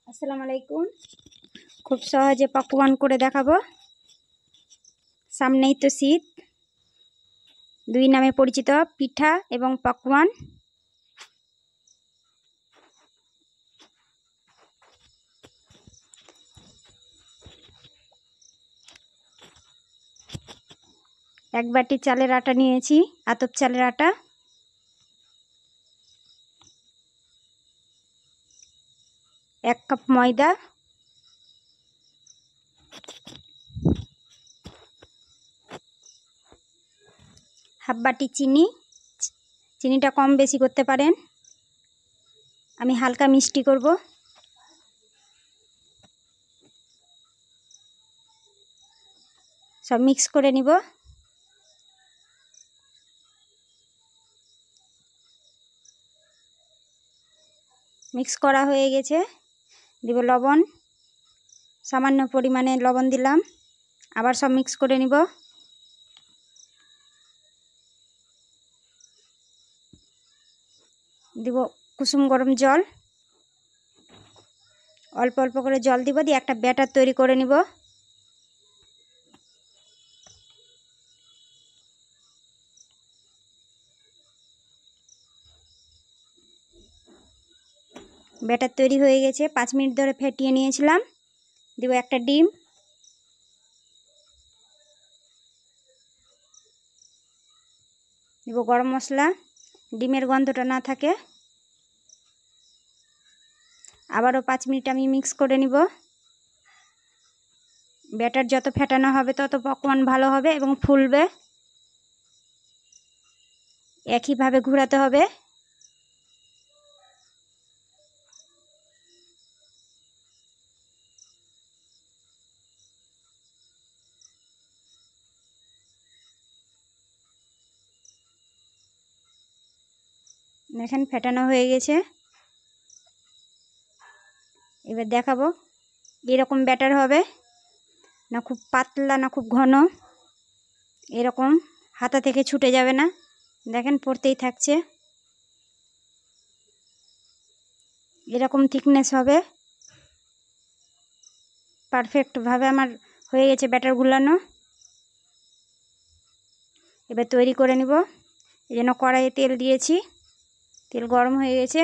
আসসালামু আলাইকুম। খুব সহজে পকওয়ান করে দেখাবো। সামনেই তো শীত, দুই নামে পরিচিত পিঠা এবং পকওয়ান। এক বাটি চালের আটা নিয়েছি, আতপ চালের আটা। এক কাপ ময়দা, হাফ বাটি চিনি। চিনিটা কম বেশি করতে পারেন, আমি হালকা মিষ্টি করব। সব মিক্স করে নিব। মিক্স করা হয়ে গেছে, দিব লবণ। সামান্য পরিমাণে লবণ দিলাম, আবার সব মিক্স করে নিব। দিব কুসুম গরম জল, অল্প অল্প করে জল দিব, দিয়ে একটা ব্যাটার তৈরি করে নিব। ব্যাটার তৈরি হয়ে গেছে, 5 মিনিট ধরে ফেটিয়ে নিয়েছিলাম। দিব একটা ডিম, দিব গরম মশলা, ডিমের গন্ধটা না থাকে। আবারও 5 মিনিট আমি মিক্স করে নিব। ব্যাটার যত ফেটানো হবে তত পকওয়ান ভালো হবে এবং ফুলবে। একইভাবে ঘোরাতে হবে। দেখেন ফেটানো হয়ে গেছে। এবার দেখাবো এরকম ব্যাটার হবে, না খুব পাতলা না খুব ঘন, এরকম হাতা থেকে ছুটে যাবে না। দেখেন পড়তেই থাকছে, এরকম থিকনেস হবে। পারফেক্টভাবে আমার হয়ে গেছে ব্যাটার গুলানো। এবার তৈরি করে নিব। এই জন্য কড়াইয়ে তেল দিয়েছি, তেল গরম হয়ে গেছে।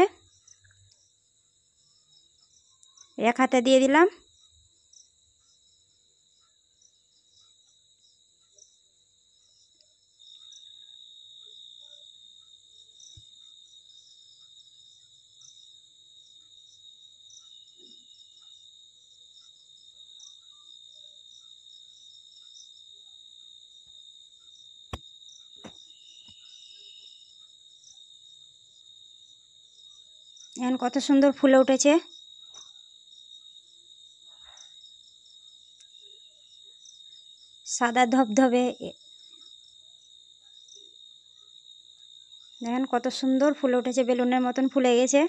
এক হাতা দিয়ে দিলাম। এখন কত সুন্দর ফুলে উঠেছে। সাদা ধবধবে, দেখেন কত সুন্দর ফুলে উঠেছে, বেলুনের মতন ফুলে গেছে।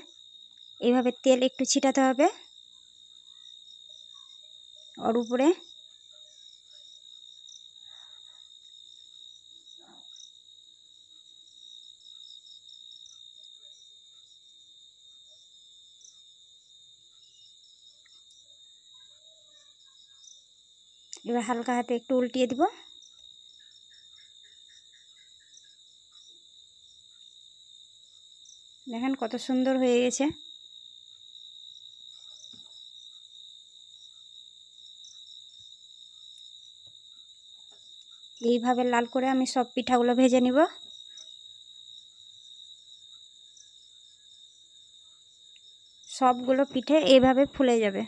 এইভাবে তেল একটু ছিটাতে হবে ওর উপরে। এবার হালকা হাতে একটু উল্টিয়ে দিব। দেখেন কত সুন্দর হয়ে গেছে। এইভাবে লাল করে আমি সব পিঠাগুলো ভেজে নিব। সবগুলো পিঠে এইভাবে ফুলে যাবে।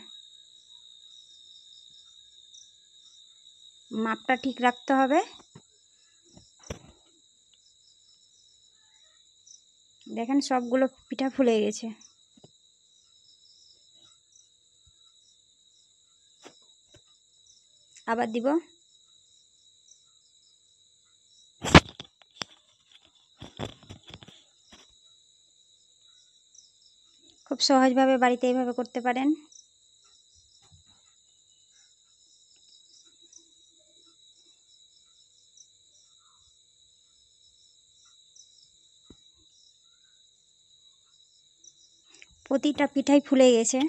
মাপটা ঠিক রাখতে হবে। দেখেন সবগুলো পিঠা ফুলে গেছে। আবার দিব। খুব সহজভাবে বাড়িতে এইভাবে করতে পারেন। প্রতিটা পিঠাই ফুলে গেছে।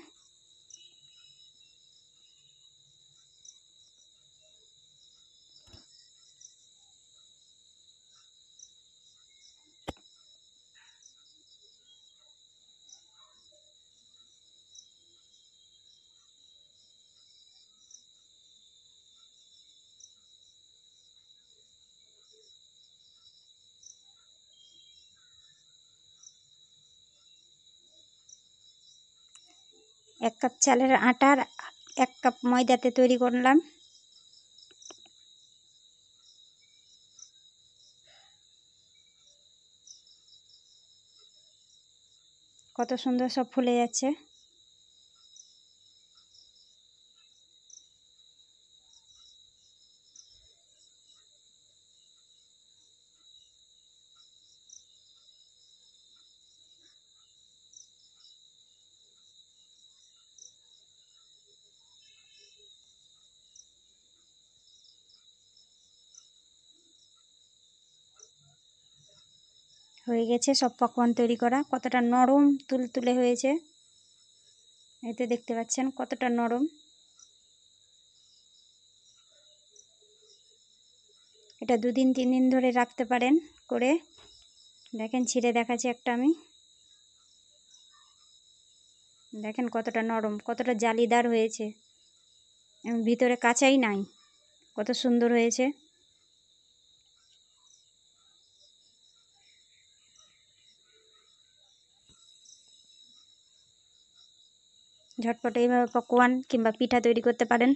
1 কাপ চালের আটার 1 কাপ ময়দাতে তৈরি করলাম। কত সুন্দর সব ফুলে যাচ্ছে। হয়ে গেছে সব পকোয়ান তৈরি করা। কতটা নরম তুলতুলে হয়েছে, এতে দেখতে পাচ্ছেন কতটা নরম। এটা 2 দিন 3 দিন ধরে রাখতে পারেন করে। দেখেন ছিঁড়ে দেখাচ্ছি একটা আমি, দেখেন কতটা নরম, কতটা জালিদার হয়েছে, ভিতরে কাঁচাই নাই, কত সুন্দর হয়েছে। ঝটপট এইভাবে পকোয়ান কিংবা পিঠা তৈরি করতে পারেন।